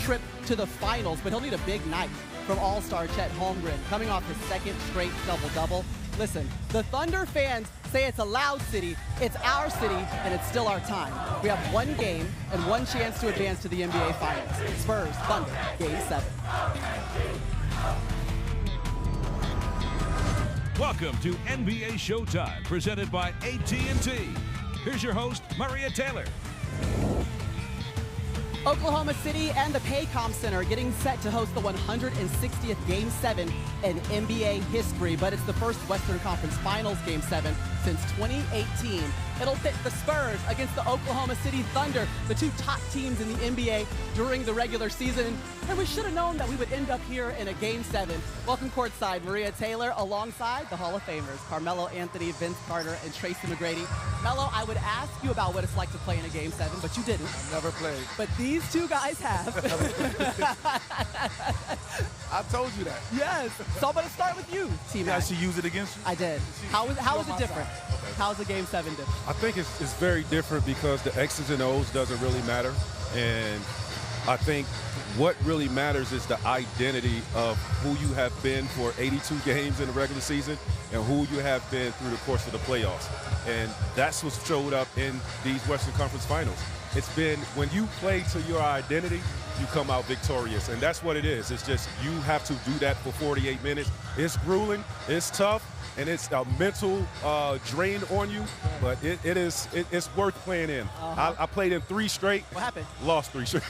trip to the finals, but he'll need a big night from All-Star Chet Holmgren, coming off his second straight double-double. Listen, the Thunder fans say it's a loud city, it's our city, and it's still our time. We have one game and one chance to advance to the NBA Finals. Spurs, Thunder, Game 7. Welcome to NBA Showtime, presented by AT&T. Here's your host, Maria Taylor. Oklahoma City and the Paycom Center getting set to host the 160th Game 7 in NBA history, but it's the first Western Conference Finals Game 7 since 2018. It'll pit the Spurs against the Oklahoma City Thunder, the two top teams in the NBA during the regular season. And we should have known that we would end up here in a Game 7. Welcome courtside, Maria Taylor, alongside the Hall of Famers, Carmelo Anthony, Vince Carter, and Tracy McGrady. Melo, I would ask you about what it's like to play in a Game 7, but you didn't. I've never played. But these two guys have. I told you that. Yes. So I'm going to start with you, T-Mac. You actually use it against you? I did. How is it different? Okay. How is the Game 7 different? I think it's very different because the X's and O's doesn't really matter. And I think what really matters is the identity of who you have been for 82 games in the regular season and who you have been through the course of the playoffs. And that's what showed up in these Western Conference Finals. It's been when you play to your identity, you come out victorious. And that's what it is. It's just you have to do that for 48 minutes. It's grueling, it's tough, and it's a mental drain on you, but it's worth playing in. I played in 3 straight. What happened? Lost 3 straight.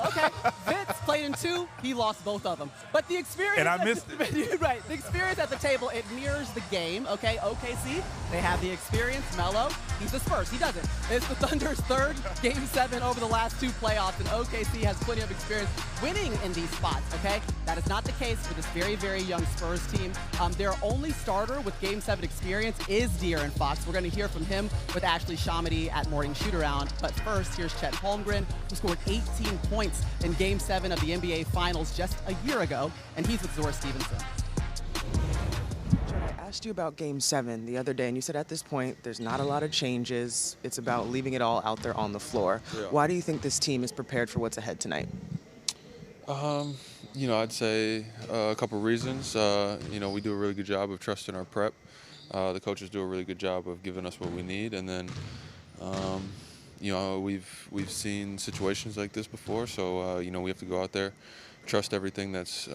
Okay, Vince played in 2. He lost both of them. But the experience, And I missed it. Right, the experience at the table, it mirrors the game. Okay, OKC, they have the experience. Melo, he's the Spurs. He doesn't. It's the Thunder's 3rd Game 7 over the last 2 playoffs, and OKC has plenty of experience winning in these spots. Okay, that is not the case for this very, very young Spurs team. Their only starter with Game 7 experience is De'Aaron Fox. We're going to hear from him with Ashley Shamity at Morning Shoot-Around. But first, here's Chet Holmgren, who scored 18 points in Game 7 of the NBA Finals just a year ago, and he's with Zora Stevenson. I asked you about Game 7 the other day, and you said at this point there's not a lot of changes. It's about leaving it all out there on the floor. Yeah. Why do you think this team is prepared for what's ahead tonight? I'd say a couple reasons. We do a really good job of trusting our prep. The coaches do a really good job of giving us what we need, and then we've seen situations like this before, so we have to go out there, trust everything that's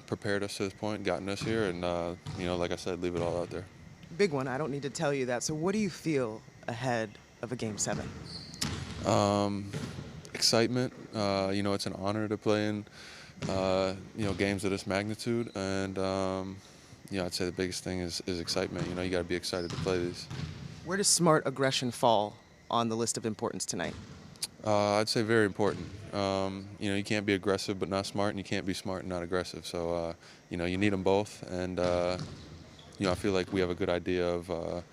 prepared us to this point, gotten us here, and like I said, leave it all out there. Big one. I don't need to tell you that. So what do you feel ahead of a Game 7? Excitement. It's an honor to play in games of this magnitude, and I'd say the biggest thing is excitement. You got to be excited to play these. Where does smart aggression fall on the list of importance tonight? I'd say very important. You can't be aggressive but not smart, and you can't be smart and not aggressive. So, you need them both, and I feel like we have a good idea of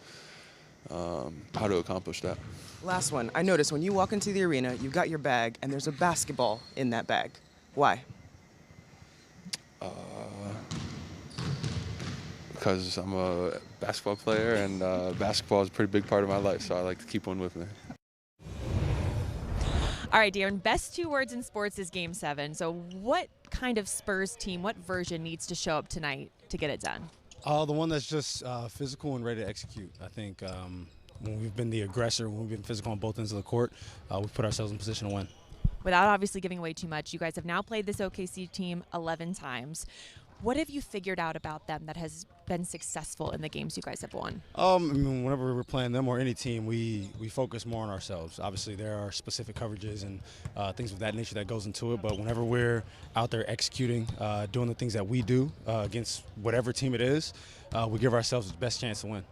how to accomplish that. Last one. I noticed when you walk into the arena, you've got your bag, and there's a basketball in that bag. Why? Because I'm a basketball player, and basketball is a pretty big part of my life, so I like to keep one with me. All right, De'Aaron, best 2 words in sports is Game 7. So what kind of Spurs team, what version needs to show up tonight to get it done? The one that's just physical and ready to execute. I think when we've been the aggressor, when we've been physical on both ends of the court, we've put ourselves in position to win. Without obviously giving away too much, you guys have now played this OKC team 11 times. What have you figured out about them that has been successful in the games you guys have won? Whenever we're playing them or any team, we focus more on ourselves. Obviously, there are specific coverages and things of that nature that goes into it, but whenever we're out there executing, doing the things that we do against whatever team it is, we give ourselves the best chance to win.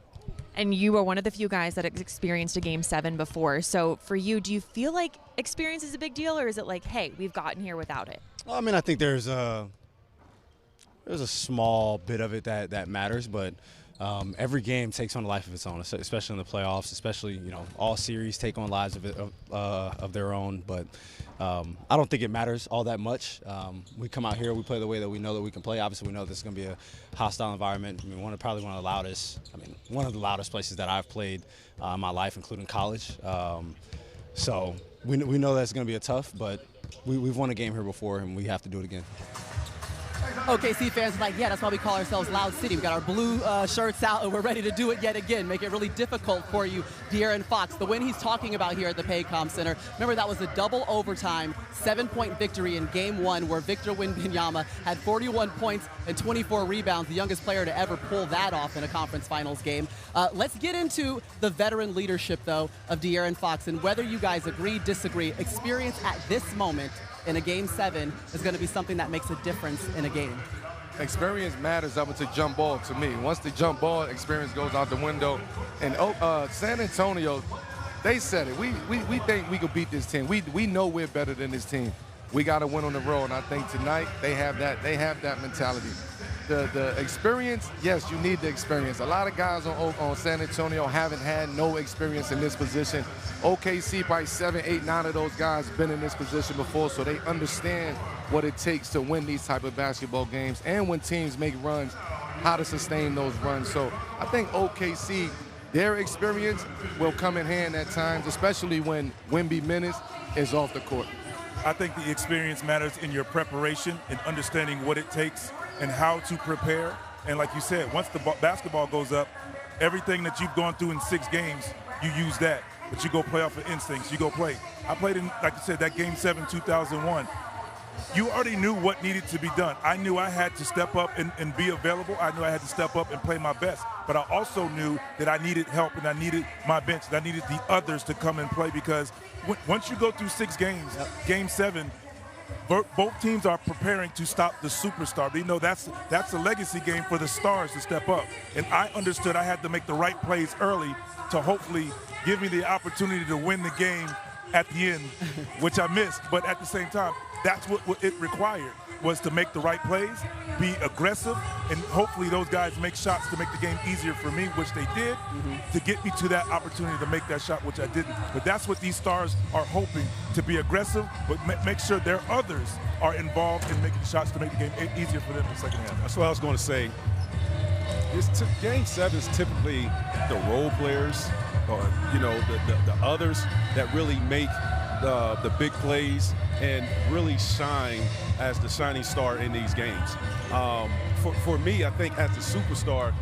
And you are one of the few guys that has experienced a Game 7 before. So for you, do you feel like experience is a big deal, or is it like, hey, we've gotten here without it? I think there's a small bit of it that matters, but every game takes on a life of its own, especially in the playoffs, especially, all series take on lives of their own. But I don't think it matters all that much. We come out here, we play the way that we know that we can play. Obviously, we know this is going to be a hostile environment. Probably one of the loudest places that I've played in my life, including college. So we know that's going to be a tough, but we've won a game here before, and we have to do it again. OKC fans are like, yeah, that's why we call ourselves Loud City. We got our blue shirts out, and we're ready to do it yet again. Make it really difficult for you, De'Aaron Fox. The win he's talking about here at the Paycom Center. Remember, that was a double overtime, 7-point victory in Game 1, where Victor Wembanyama had 41 points and 24 rebounds, the youngest player to ever pull that off in a conference finals game. Let's get into the veteran leadership, though, of De'Aaron Fox, and whether you guys agree, disagree. Experience at this moment in a Game 7 is going to be something that makes a difference in a game. Experience matters up until jump ball to me. Once the jump ball, experience goes out the window. And San Antonio, they said it. We think we could beat this team. We know we're better than this team. We got to win on the road, and I think tonight they have that mentality. The experience, yes, you need the experience. A lot of guys on San Antonio haven't had no experience in this position. OKC, probably 7, 8, 9 of those guys been in this position before, so they understand what it takes to win these type of basketball games, and when teams make runs, how to sustain those runs. So I think OKC, their experience will come in hand at times, especially when Wemby minutes is off the court. I think the experience matters in your preparation and understanding what it takes and how to prepare. And like you said, once the basketball goes up, everything that you've gone through in 6 games, you use that. But you go play off of instincts. You go play. I played in, like you said, that Game 7, 2001. You already knew what needed to be done. I knew I had to step up and be available. I knew I had to step up and play my best. But I also knew that I needed help, and I needed my bench, and I needed the others to come and play, because once you go through 6 games, Game 7, both teams are preparing to stop the superstar. But, you know, that's a legacy game for the stars to step up. And I understood I had to make the right plays early to hopefully give me the opportunity to win the game at the end, which I missed. But at the same time, that's what it required, was to make the right plays, be aggressive, and hopefully those guys make shots to make the game easier for me, which they did, to get me to that opportunity to make that shot, which I didn't. But that's what these stars are hoping, to be aggressive, but make sure their others are involved in making shots to make the game easier for them in the second half. That's what I was going to say. Game 7 is typically the role players, or you know, the others that really make the big plays and really shine as the shining star in these games. For me, I think as a superstar,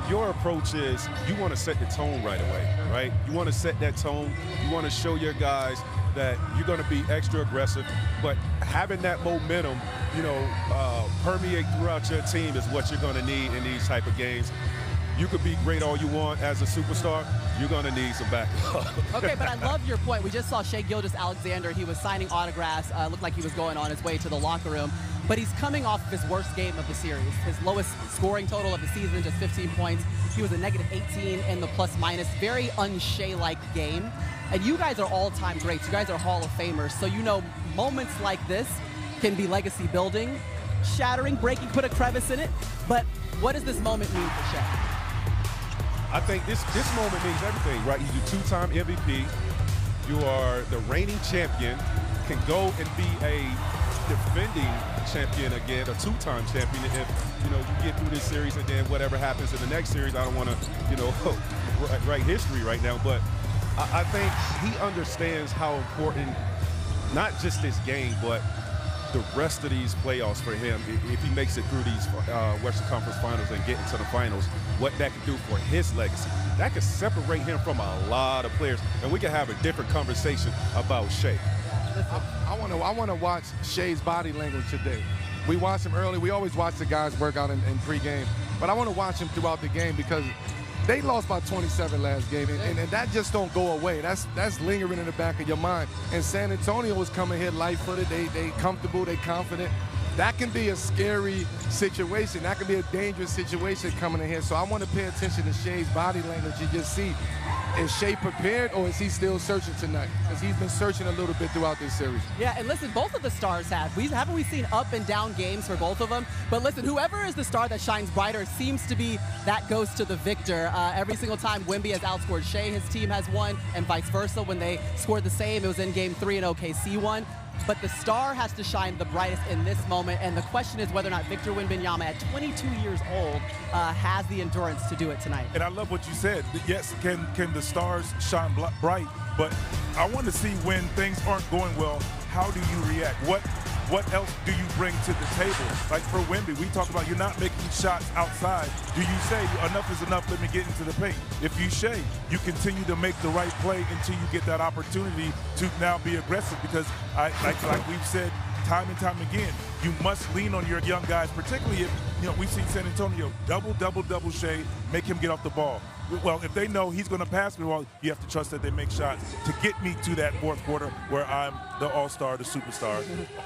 your approach is you want to set the tone right away, right? You want to set that tone. You want to show your guys that you're going to be extra aggressive, but having that momentum, you know, permeate throughout your team is what you're going to need in these type of games. You could be great all you want as a superstar. You're going to need some backup. Okay, but I love your point. We just saw Gilgeous-Alexander. He was signing autographs. Looked like he was going on his way to the locker room. But he's coming off of his worst game of the series. His lowest scoring total of the season, just 15 points. He was a -18 in the plus-minus. Very un-Shea-like game. And you guys are all-time greats. You guys are Hall of Famers. So you know moments like this can be legacy building, shattering, breaking, put a crevice in it. But what does this moment mean for Shea? I think this moment means everything, right? You're a 2-time MVP. You are the reigning champion, can go and be a defending champion again, a 2-time champion. If, you know, you get through this series and then whatever happens in the next series, I don't want to, you know, write history right now, but I think he understands how important not just this game, but the rest of these playoffs for him, if he makes it through these Western Conference Finals and get into the finals, what that could do for his legacy. That could separate him from a lot of players, and we could have a different conversation about Shea. I want to watch Shea's body language today. We watch him early. We always watch the guys work out in pregame, but I want to watch him throughout the game, because they lost by 27 last game, and that just don't go away. That's lingering in the back of your mind. And San Antonio was coming here light-footed. They comfortable. They confident. That can be a scary situation. That can be a dangerous situation coming in here. So I want to pay attention to Shea's body language and just see, is Shea prepared, or is he still searching tonight? Because he's been searching a little bit throughout this series. Yeah, and listen, both of the stars have. Haven't we seen up and down games for both of them? But listen, whoever is the star that shines brighter seems to be that goes to the victor. Every single time Wemby has outscored Shea, his team has won, and vice versa. When they scored the same, it was in Game 3 and OKC won. but the star has to shine the brightest in this moment, and the question is whether or not Victor Wembanyama, at 22 years old, has the endurance to do it tonight. And I love what you said. Yes, can the stars shine bright, but I want to see when things aren't going well, how do you react? What else do you bring to the table? Like for Wemby, we talk about you're not making shots outside. Do you say enough is enough, let me get into the paint? If you say, you continue to make the right play until you get that opportunity to now be aggressive, because like we've said time and time again, you must lean on your young guys, particularly if, we've seen San Antonio double Shea, make him get off the ball. Well, if they know he's going to pass me, well, you have to trust that they make shots to get me to that fourth quarter where I'm the all-star, the superstar,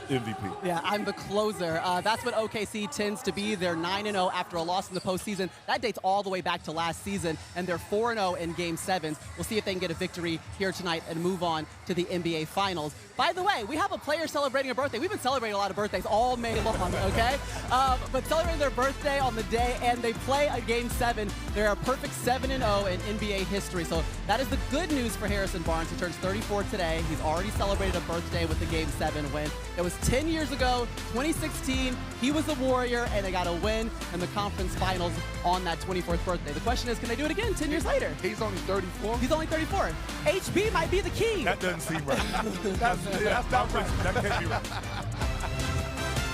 MVP. Yeah, I'm the closer. That's what OKC tends to be. They're 9-0 after a loss in the postseason. That dates all the way back to last season, and they're 4-0 in Game 7s. We'll see if they can get a victory here tonight and move on to the NBA Finals. By the way, we have a player celebrating a birthday. We've been celebrating a lot of birthdays all May long, okay? But celebrating their birthday on the day, and they play a Game 7. They're a perfect 7-0 in NBA history. So that is the good news for Harrison Barnes. He turns 34 today. He's already celebrated a birthday with the Game 7 win. It was 10 years ago, 2016. He was a Warrior, and they got a win in the conference finals on that 24th birthday. The question is, can they do it again 10 years later? He's only 34? He's only 34. HB might be the key. That doesn't seem right. That can't be right.